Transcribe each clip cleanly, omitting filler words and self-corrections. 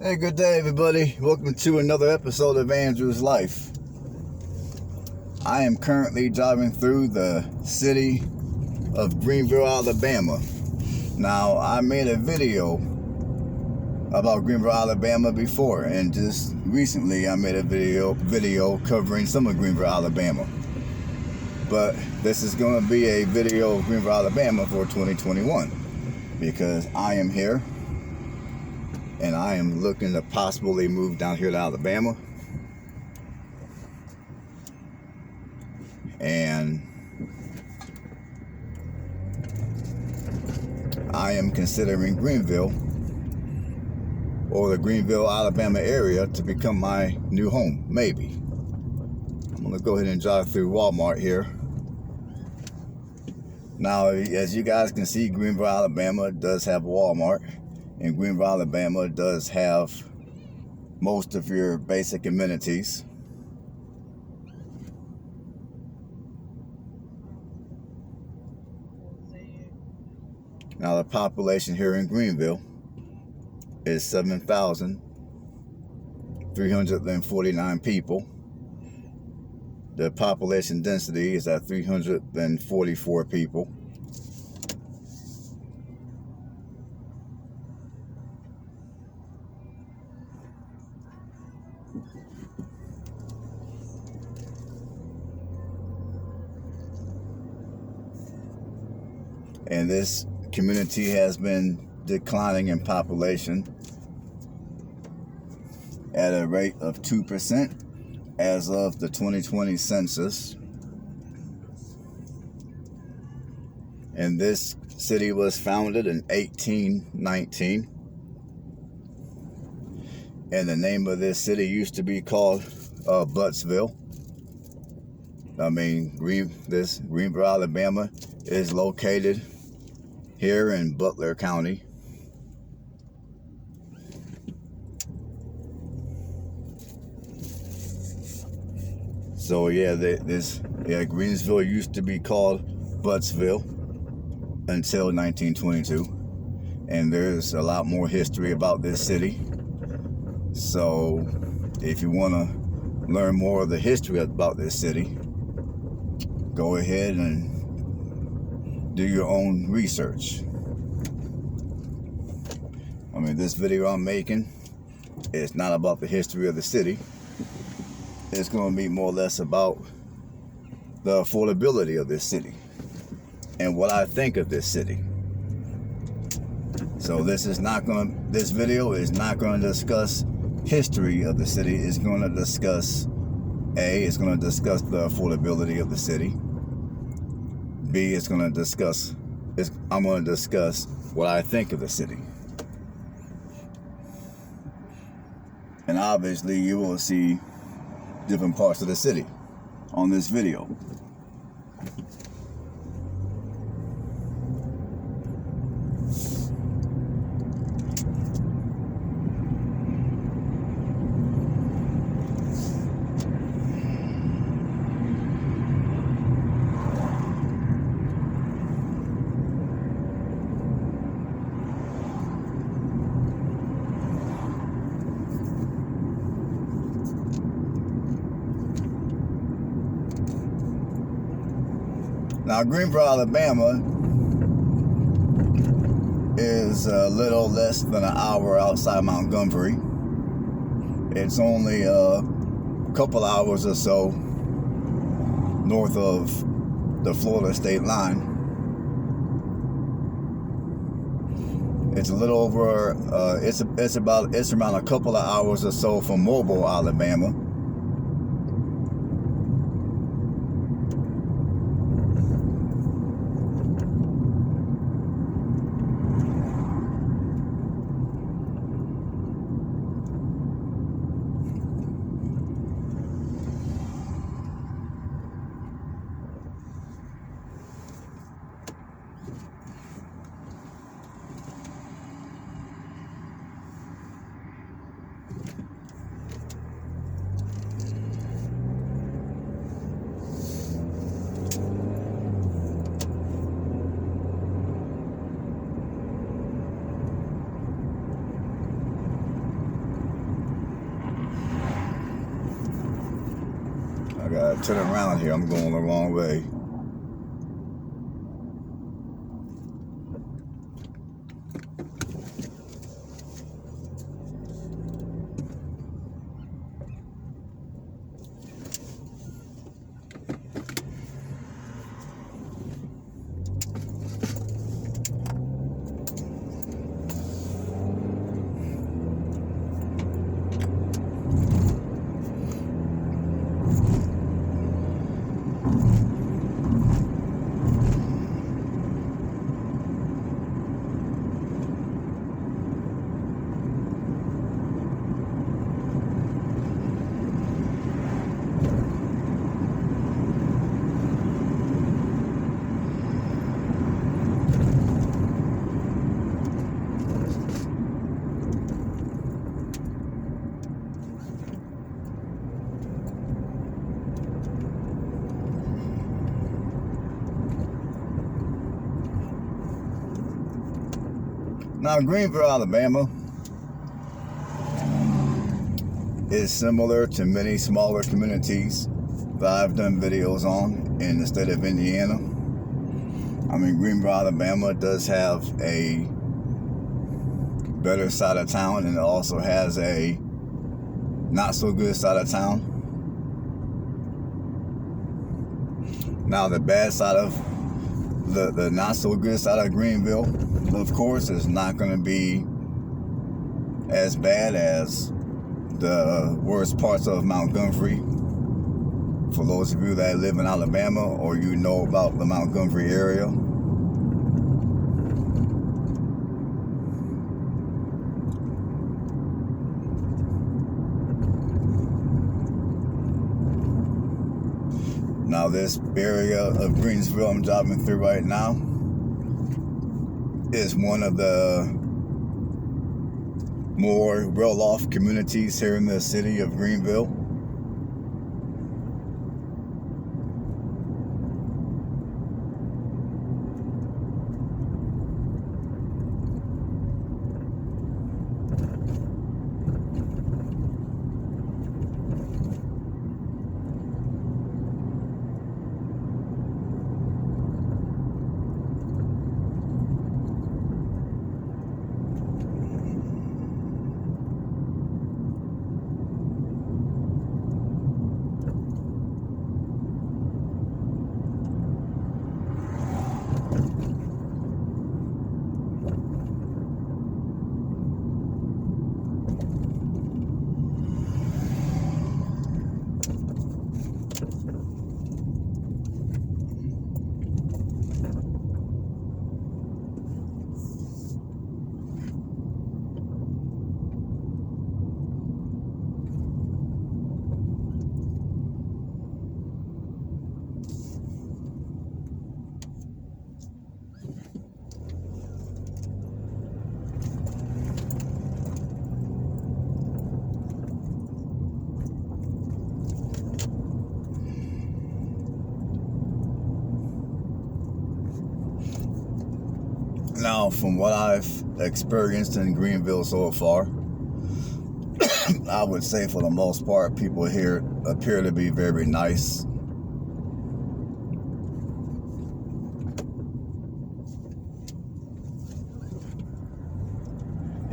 Hey, good day, everybody. Welcome to another episode of Andrew's Life. I am currently driving through the city of Greenville, Alabama. Now, I made a video about Greenville, Alabama before, and just recently I made a video covering some of Greenville, Alabama. But this is going to be a video of Greenville, Alabama for 2021 because I am here. And I am looking to possibly move down here to Alabama. And I am considering Greenville or the Greenville, Alabama area to become my new home, maybe. I'm gonna go ahead and drive through Walmart here. Now, as you guys can see, Greenville, Alabama does have Walmart. And Greenville, Alabama does have most of your basic amenities. Now the population here in Greenville is 7,349 people. The population density is at 344 people. And this community has been declining in population at a rate of 2% as of the 2020 census. And this city was founded in 1819. And the name of this city used to be called Buttsville. I mean, Greenville, Alabama is located here in Butler County. So yeah, Greensville used to be called Buttsville until 1922, and there's a lot more history about this city. So if you want to learn more of the history about this city, go ahead and do your own research. I mean, this video I'm making is not about the history of the city. It's going to be more or less about the affordability of this city and what I think of this city. So this video is not going to discuss history of the city. It's going to discuss it's going to discuss the affordability of the city. B, I'm going to discuss what I think of the city. And obviously you will see different parts of the city on this video. Now, Greenville, Alabama is a little less than an hour outside Montgomery. It's only a couple hours or so north of the Florida state line. It's a little over, it's around a couple of hours or so from Mobile, Alabama. Turn around here. I'm going the wrong way. Now, Greenville, Alabama is similar to many smaller communities that I've done videos on in the state of Indiana. I mean, Greenville, Alabama does have a better side of town, and it also has a not so good side of town. Now, the bad side of the not so good side of Greenville, of course, is not going to be as bad as the worst parts of Montgomery. For those of you that live in Alabama or you know about the Montgomery area, now this area of Greensville I'm driving through right now is one of the more well-off communities here in the city of Greenville. Now, from what I've experienced in Greenville so far, I would say for the most part, people here appear to be very nice.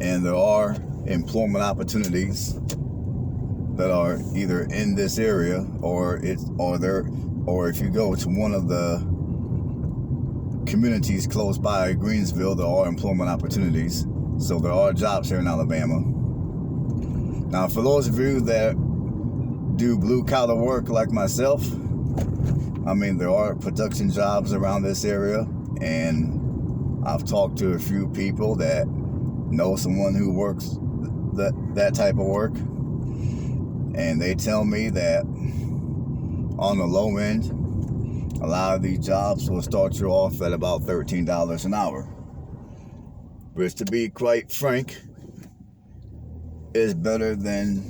And there are employment opportunities that are either in this area or if you go to one of the communities close by Greensville, there are employment opportunities. So there are jobs here in Alabama. Now, for those of you that do blue collar work like myself, I mean, there are production jobs around this area, and I've talked to a few people that know someone who works that type of work, and they tell me that on the low end, a lot of these jobs will start you off at about $13 an hour, which, to be quite frank, is better than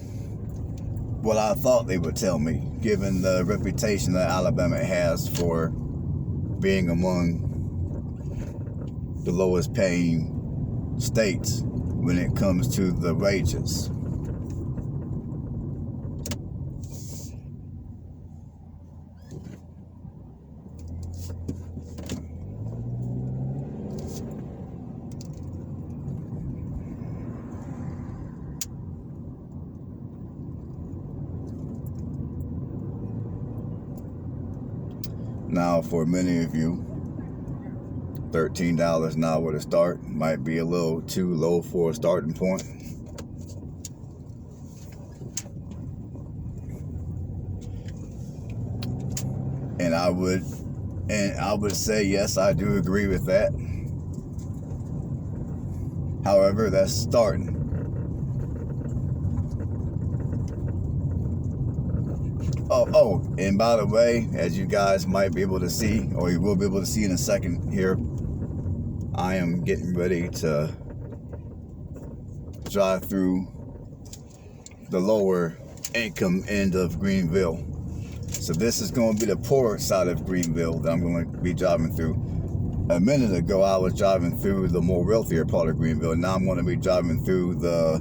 what I thought they would tell me, given the reputation that Alabama has for being among the lowest paying states when it comes to the wages. Now, for many of you, $13 an hour to start might be a little too low for a starting point. And I would say, yes, I do agree with that. However, that's starting. Oh, and by the way, as you guys might be able to see, or you will be able to see in a second here, I am getting ready to drive through the lower income end of Greenville. So this is going to be the poor side of Greenville that I'm going to be driving through. A minute ago, I was driving through the more wealthier part of Greenville. Now I'm going to be driving through the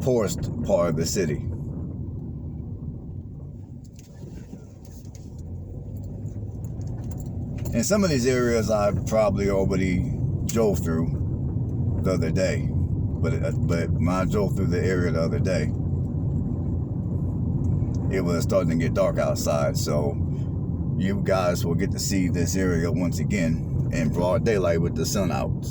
poorest part of the city. In some of these areas, I probably already drove through the other day. But when I drove through the area the other day, it was starting to get dark outside. So you guys will get to see this area once again in broad daylight with the sun out.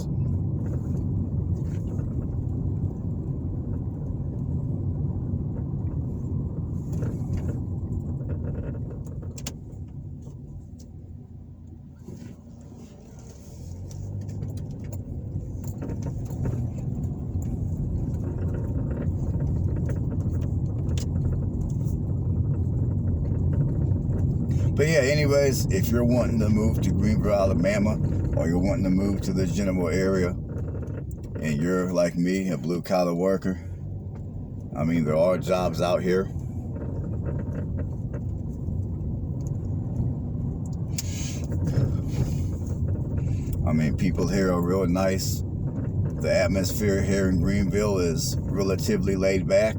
But yeah, anyways, if you're wanting to move to Greenville, Alabama, or you're wanting to move to this general area, and you're like me, a blue-collar worker, I mean, there are jobs out here. I mean, people here are real nice. The atmosphere here in Greenville is relatively laid back.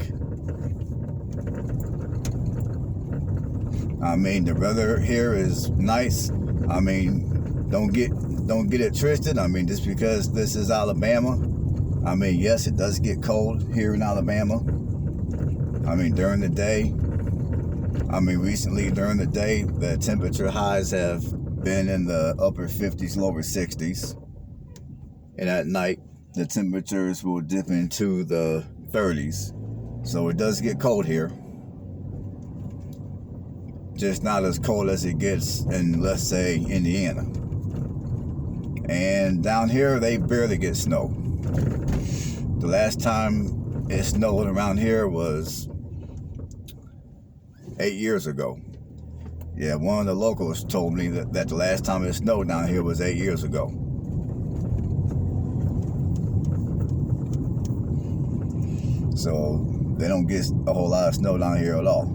I mean, the weather here is nice. I mean, don't get it twisted. I mean, just because this is Alabama, I mean, yes, it does get cold here in Alabama. I mean, during the day, recently during the day, the temperature highs have been in the upper 50s, lower 60s. And at night, the temperatures will dip into the 30s. So it does get cold here. Just not as cold as it gets in, let's say, Indiana. And down here, they barely get snow. The last time it snowed around here was 8 years ago. Yeah, one of the locals told me that the last time it snowed down here was 8 years ago. So they don't get a whole lot of snow down here at all.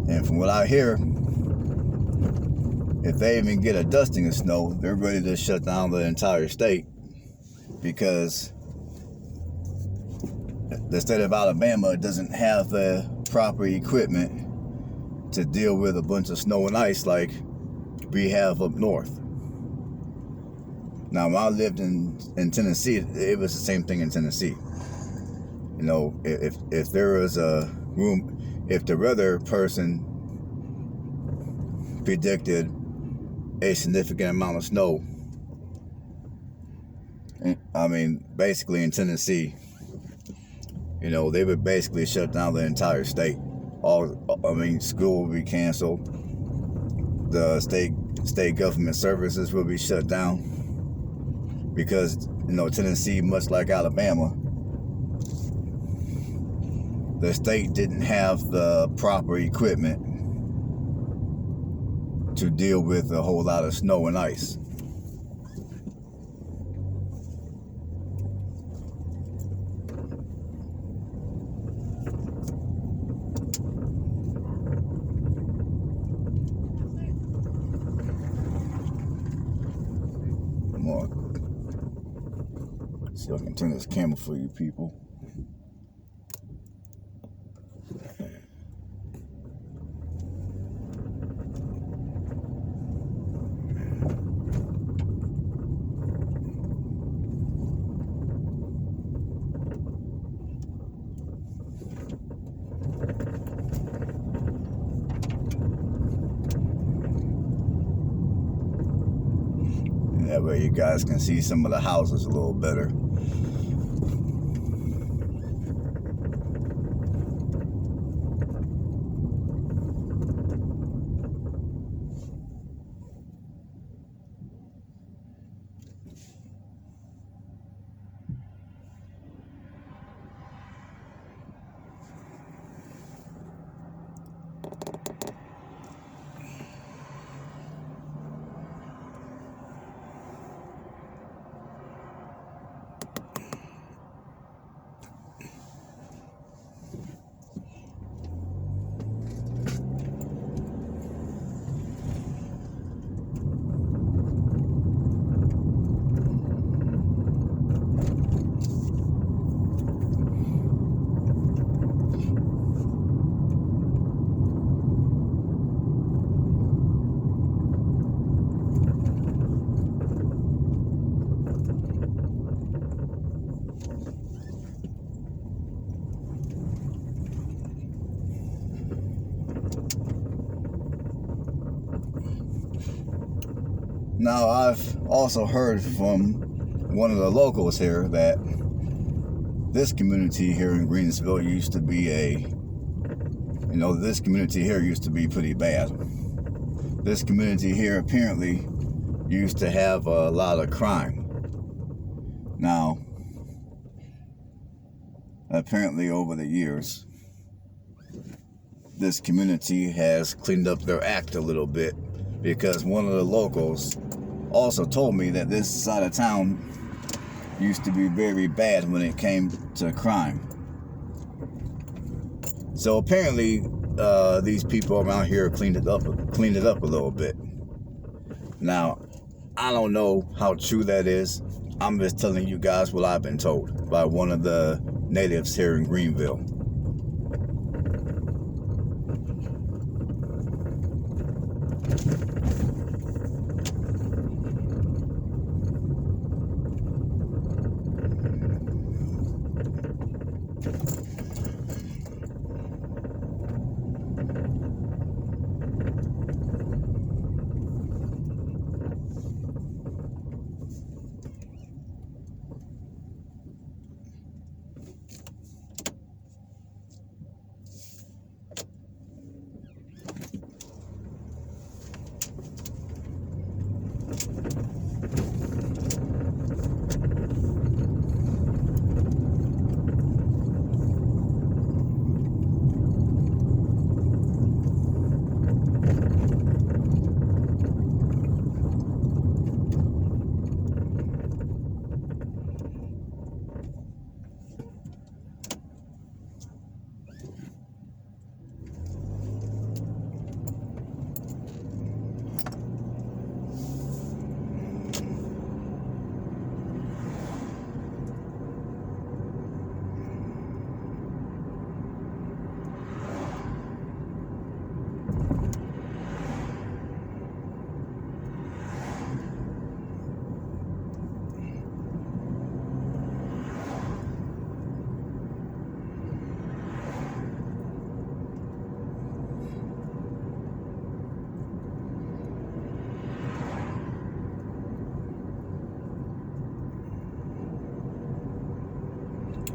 And from what I hear, if they even get a dusting of snow, they're ready to shut down the entire state, because the state of Alabama doesn't have the proper equipment to deal with a bunch of snow and ice like we have up north. Now, when I lived in Tennessee, it was the same thing in Tennessee. You know, if there was a room, if the weather person predicted a significant amount of snow, I mean, basically in Tennessee, you know, they would basically shut down the entire state. School would be canceled. The state government services will be shut down, because, you know, Tennessee, much like Alabama, the state didn't have the proper equipment to deal with a whole lot of snow and ice. Come on. See if I can turn this camera for you people. That way you guys can see some of the houses a little better. Now, I've also heard from one of the locals here that this community here in Greenville used to be this community here used to be pretty bad. This community here apparently used to have a lot of crime. Now, apparently over the years, this community has cleaned up their act a little bit, because one of the locals also told me that this side of town used to be very bad when it came to crime. So apparently these people around here cleaned it up a little bit. Now, I don't know how true that is. I'm just telling you guys what I've been told by one of the natives here in Greenville.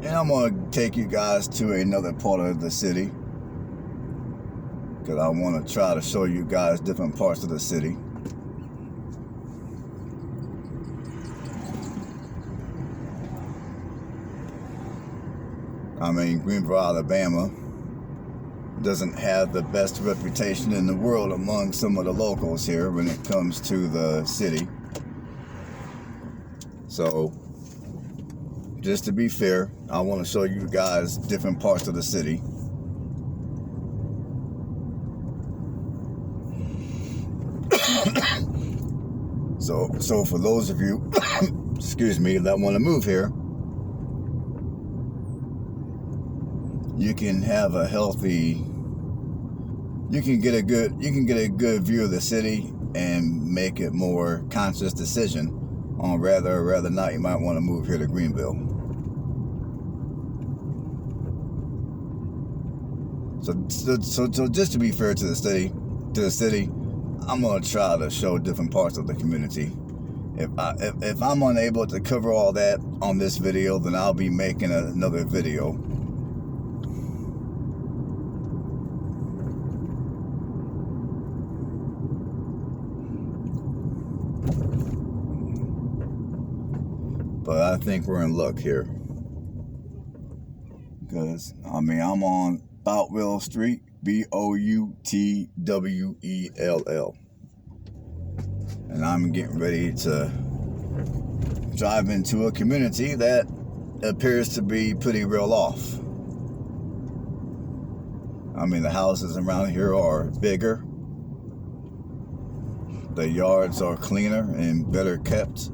And I'm going to take you guys to another part of the city, because I want to try to show you guys different parts of the city. I mean, Greenville, Alabama doesn't have the best reputation in the world among some of the locals here when it comes to the city. So, just to be fair, I want to show you guys different parts of the city. So for those of you, excuse me, that want to move here, you can have a healthy, you can get a good view of the city and make it more conscious decision on whether or not you might want to move here to Greenville. So just to be fair to the city, I'm gonna try to show different parts of the community If I'm unable to cover all that on this video, then I'll be making another video. But I think we're in luck here. Because, I mean, I'm on Boutwell Street, Boutwell. And I'm getting ready to drive into a community that appears to be pretty real off. I mean, the houses around here are bigger. The yards are cleaner and better kept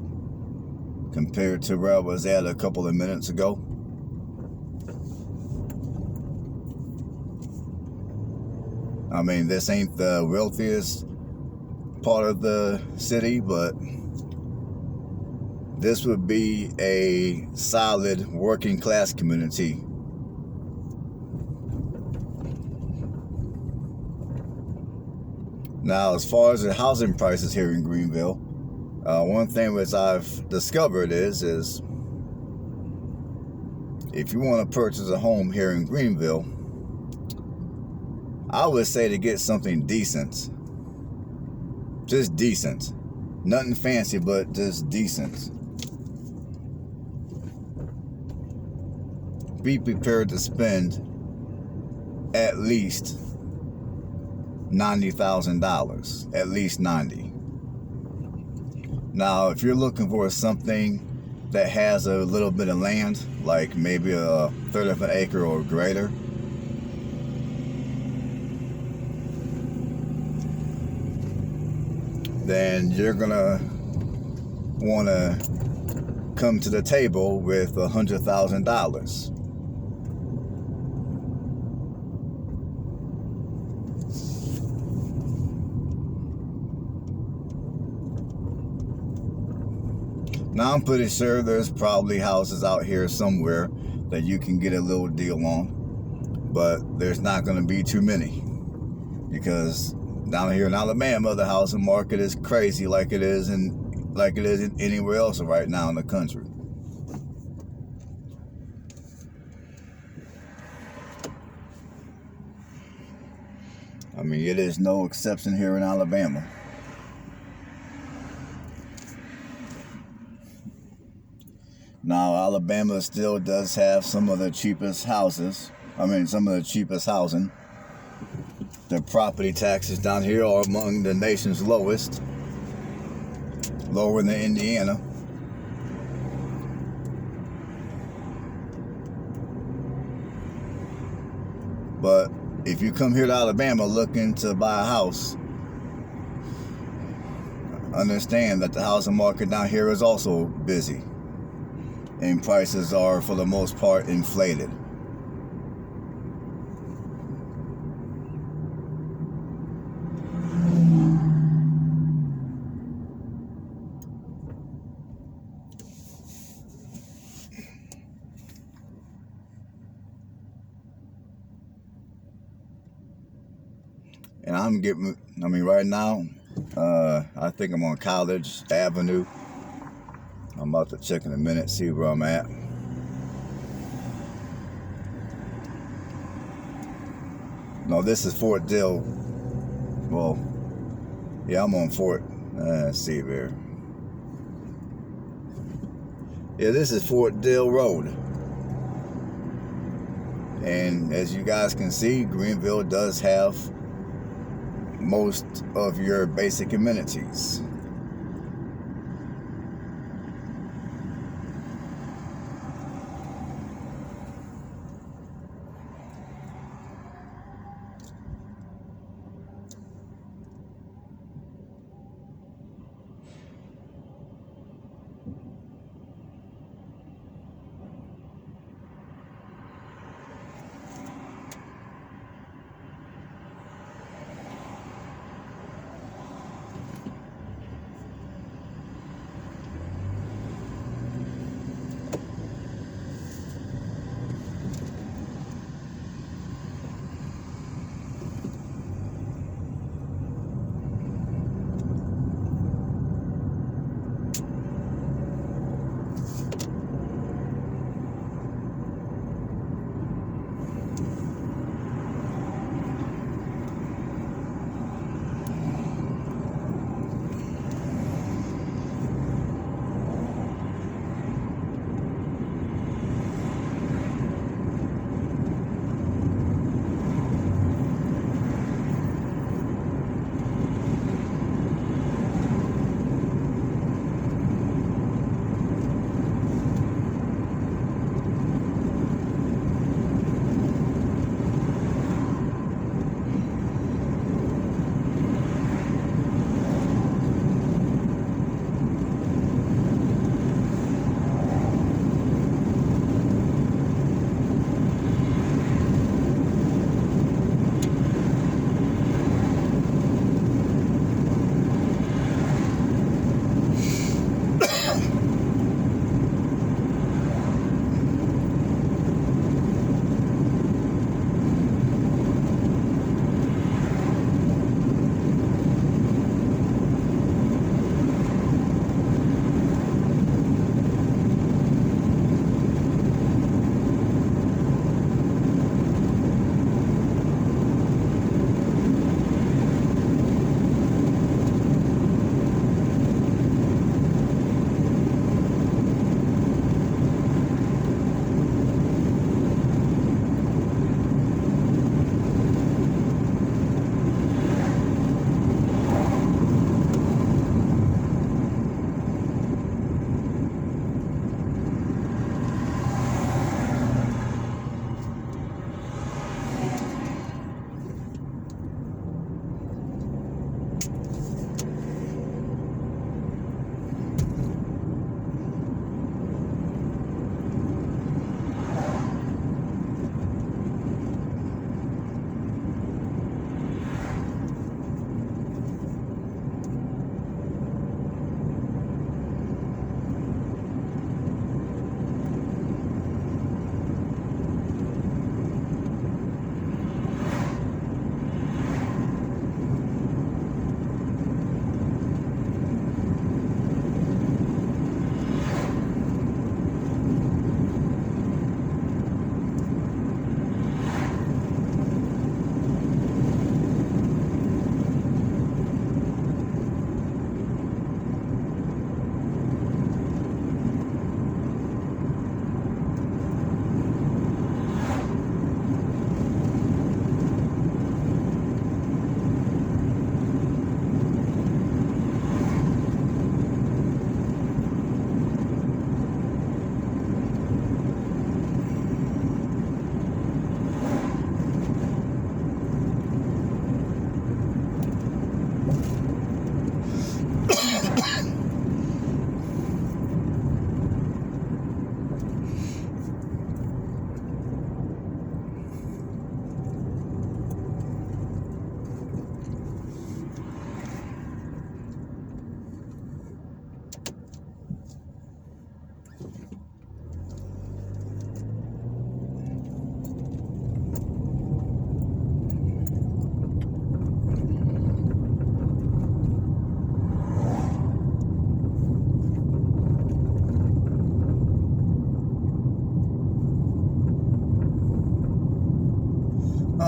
compared to where I was at a couple of minutes ago. I mean, this ain't the wealthiest part of the city, but this would be a solid working class community. Now, as far as the housing prices here in Greenville, one thing which I've discovered is if you want to purchase a home here in Greenville, I would say to get something decent. Just decent. Nothing fancy, but just decent. Be prepared to spend at least $90,000. At least 90. Now, if you're looking for something that has a little bit of land, like maybe a third of an acre or greater, then you're gonna want to come to the table with $100,000. Now, I'm pretty sure there's probably houses out here somewhere that you can get a little deal on, but there's not going to be too many, because down here in Alabama, the housing market is crazy like it is anywhere else right now in the country. I mean, it is no exception here in Alabama. Now, Alabama still does have some of the cheapest houses. I mean, some of the cheapest housing. The property taxes down here are among the nation's lowest. Lower than Indiana. But if you come here to Alabama looking to buy a house, understand that the housing market down here is also busy. And prices are, for the most part, inflated. And right now, I think I'm on College Avenue. I'm about to check in a minute, see where I'm at. No, this is Fort Dill. Well, yeah, I'm on Fort. Let's see there. Yeah, this is Fort Dill Road. And as you guys can see, Greenville does have most of your basic amenities.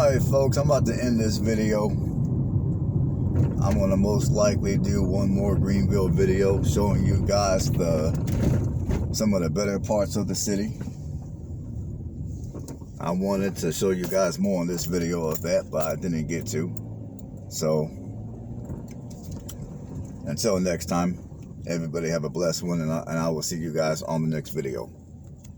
Alright folks, I'm about to end this video. I'm going to most likely do one more Greenville video showing you guys some of the better parts of the city. I wanted to show you guys more in this video of that, but I didn't get to. So, until next time, everybody have a blessed one, and I will see you guys on the next video.